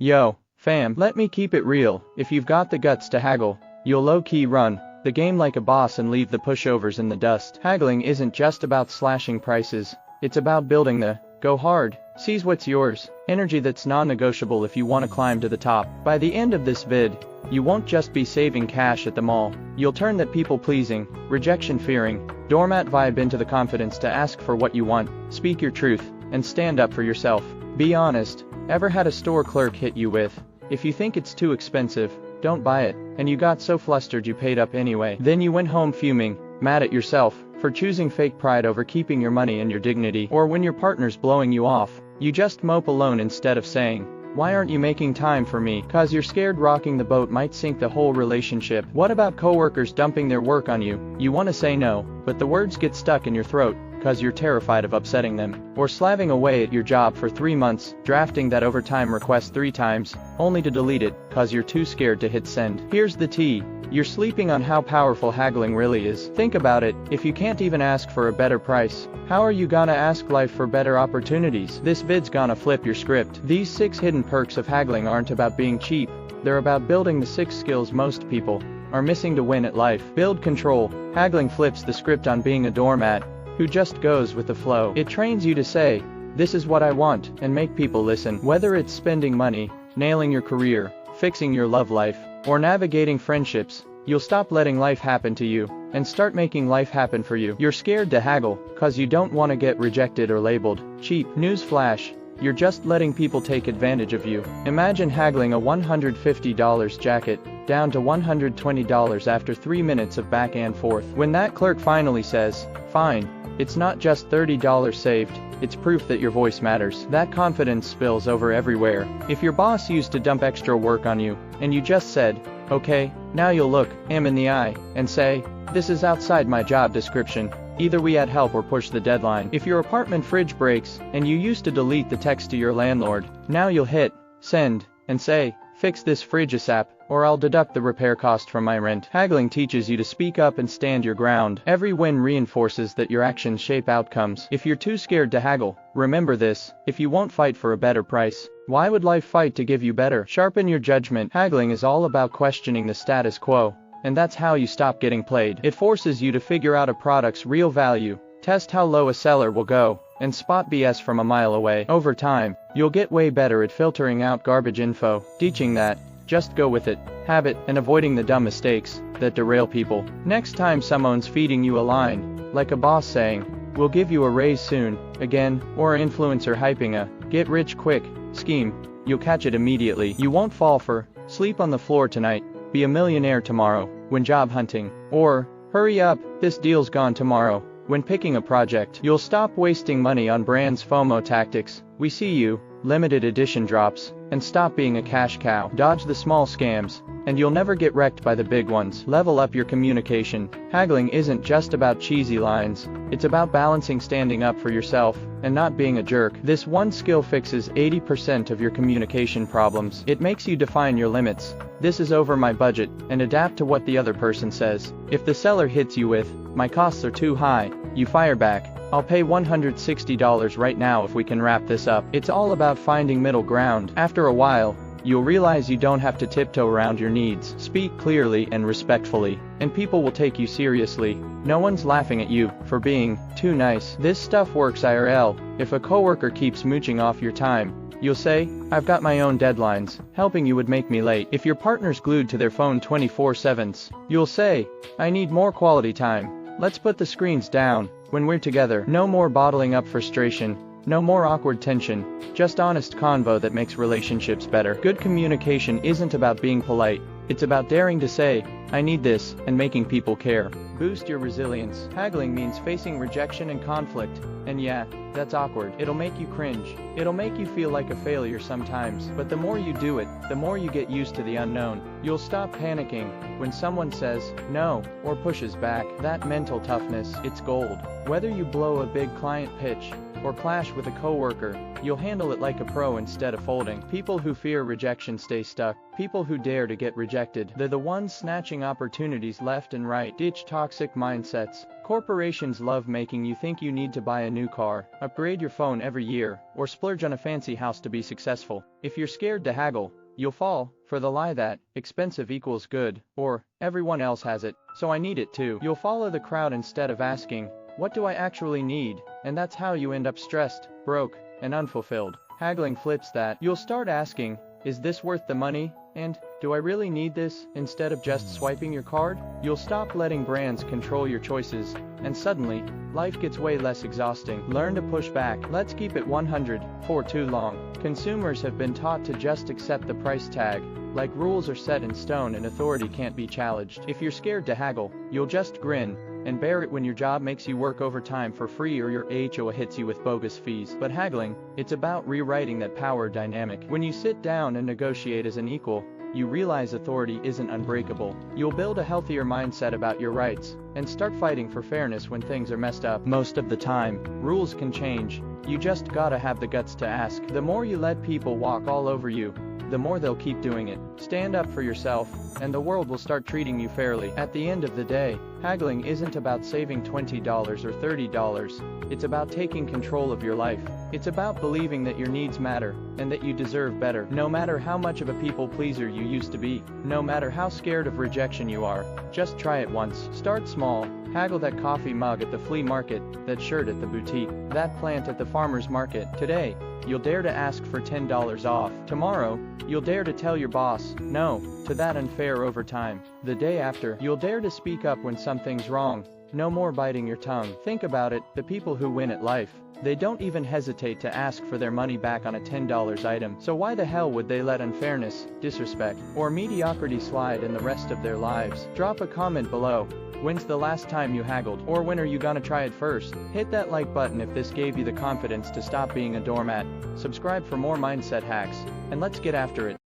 Yo, fam, let me keep it real. If you've got the guts to haggle, you'll low-key run the game like a boss and leave the pushovers in the dust. Haggling isn't just about slashing prices, it's about building the go hard, seize what's yours energy that's non-negotiable if you want to climb to the top. By the end of this vid, you won't just be saving cash at the mall, you'll turn that people-pleasing, rejection-fearing, doormat vibe into the confidence to ask for what you want, speak your truth, and stand up for yourself. Be honest, ever had a store clerk hit you with, "If you think it's too expensive, don't buy it," and you got so flustered you paid up anyway? Then you went home fuming, mad at yourself for choosing fake pride over keeping your money and your dignity. Or when your partner's blowing you off, you just mope alone instead of saying, "Why aren't you making time for me?" Cause you're scared rocking the boat might sink the whole relationship. What about coworkers dumping their work on you? You want to say no, but the words get stuck in your throat, cause you're terrified of upsetting them. Or slaving away at your job for 3 months, drafting that overtime request 3 times, only to delete it, cause you're too scared to hit send. Here's the tea. You're sleeping on how powerful haggling really is. Think about it, if you can't even ask for a better price, how are you gonna ask life for better opportunities? This vid's gonna flip your script. These 6 hidden perks of haggling aren't about being cheap, they're about building the 6 skills most people are missing to win at life. Build control. Haggling flips the script on being a doormat who just goes with the flow. It trains you to say, "This is what I want," and make people listen. Whether it's spending money, nailing your career, fixing your love life, or navigating friendships, you'll stop letting life happen to you and start making life happen for you. You're scared to haggle cause you don't want to get rejected or labeled cheap. Newsflash, you're just letting people take advantage of you. Imagine haggling a $150 jacket down to $120 after 3 minutes of back and forth. When that clerk finally says, "Fine," it's not just $30 saved, it's proof that your voice matters. That confidence spills over everywhere. If your boss used to dump extra work on you, and you just said, "Okay," now you'll look him in the eye and say, "This is outside my job description. Either we add help or push the deadline." If your apartment fridge breaks, and you used to delete the text to your landlord, now you'll hit send and say, "Fix this fridge ASAP, or I'll deduct the repair cost from my rent." Haggling teaches you to speak up and stand your ground. Every win reinforces that your actions shape outcomes. If you're too scared to haggle, remember this: if you won't fight for a better price, why would life fight to give you better? Sharpen your judgment. Haggling is all about questioning the status quo, and that's how you stop getting played. It forces you to figure out a product's real value, test how low a seller will go, and spot BS from a mile away. Over time, you'll get way better at filtering out garbage info, teaching that just go with it habit, and avoiding the dumb mistakes that derail people. Next time someone's feeding you a line, like a boss saying, "We'll give you a raise soon," again, or an influencer hyping a get rich quick scheme, you'll catch it immediately. You won't fall for sleep on the floor tonight, be a millionaire tomorrow when job hunting, or hurry up, this deal's gone tomorrow when picking a project. You'll stop wasting money on brands' FOMO tactics, "We see you," limited edition drops, and stop being a cash cow. Dodge the small scams, and you'll never get wrecked by the big ones. Level up your communication. Haggling isn't just about cheesy lines, it's about balancing standing up for yourself and not being a jerk. This one skill fixes 80% of your communication problems. It makes you define your limits. "This is over my budget," and adapt to what the other person says. If the seller hits you with, "My costs are too high," you fire back, "I'll pay $160 right now if we can wrap this up." It's all about finding middle ground. After a while, you'll realize you don't have to tiptoe around your needs. Speak clearly and respectfully, and people will take you seriously. No one's laughing at you for being too nice. This stuff works IRL. If a coworker keeps mooching off your time, you'll say, "I've got my own deadlines. Helping you would make me late." If your partner's glued to their phone 24/7, you'll say, "I need more quality time. Let's put the screens down when we're together." No more bottling up frustration. No more awkward tension, just honest convo that makes relationships better. Good communication isn't about being polite, it's about daring to say, "I need this," and making people care. Boost your resilience. Haggling means facing rejection and conflict, and yeah, that's awkward. It'll make you cringe. It'll make you feel like a failure sometimes, but the more you do it, the more you get used to the unknown. You'll stop panicking when someone says no or pushes back. That mental toughness, it's gold. Whether you blow a big client pitch or clash with a coworker, you'll handle it like a pro instead of folding. People who fear rejection stay stuck. People who dare to get rejected rejected. They're the ones snatching opportunities left and right. Ditch toxic mindsets. Corporations love making you think you need to buy a new car, upgrade your phone every year, or splurge on a fancy house to be successful. If you're scared to haggle, you'll fall for the lie that expensive equals good, or everyone else has it, so I need it too. You'll follow the crowd instead of asking, what do I actually need? And that's how you end up stressed, broke, and unfulfilled. Haggling flips that. You'll start asking, is this worth the money? And, do I really need this? Instead of just swiping your card? You'll stop letting brands control your choices, and suddenly, life gets way less exhausting. Learn to push back. Let's keep it 100. For too long, consumers have been taught to just accept the price tag, like rules are set in stone and authority can't be challenged. If you're scared to haggle, you'll just grin and bear it when your job makes you work overtime for free or your HOA hits you with bogus fees. But haggling, it's about rewriting that power dynamic. When you sit down and negotiate as an equal, you realize authority isn't unbreakable. You'll build a healthier mindset about your rights, and start fighting for fairness when things are messed up. Most of the time, rules can change. You just gotta have the guts to ask. The more you let people walk all over you, the more they'll keep doing it. Stand up for yourself, and the world will start treating you fairly. At the end of the day, haggling isn't about saving $20 or $30. It's about taking control of your life. It's about believing that your needs matter, and that you deserve better. No matter how much of a people pleaser you used to be, no matter how scared of rejection you are, just try it once. Start small. Haggle that coffee mug at the flea market, that shirt at the boutique, that plant at the farmer's market. Today, you'll dare to ask for $10 off. Tomorrow, you'll dare to tell your boss no to that unfair overtime. The day after, you'll dare to speak up when something's wrong. No more biting your tongue. Think about it, the people who win at life, they don't even hesitate to ask for their money back on a $10 item. So why the hell would they let unfairness, disrespect, or mediocrity slide in the rest of their lives? Drop a comment below. When's the last time you haggled? Or when are you gonna try it first? Hit that like button if this gave you the confidence to stop being a doormat. Subscribe for more mindset hacks, and let's get after it.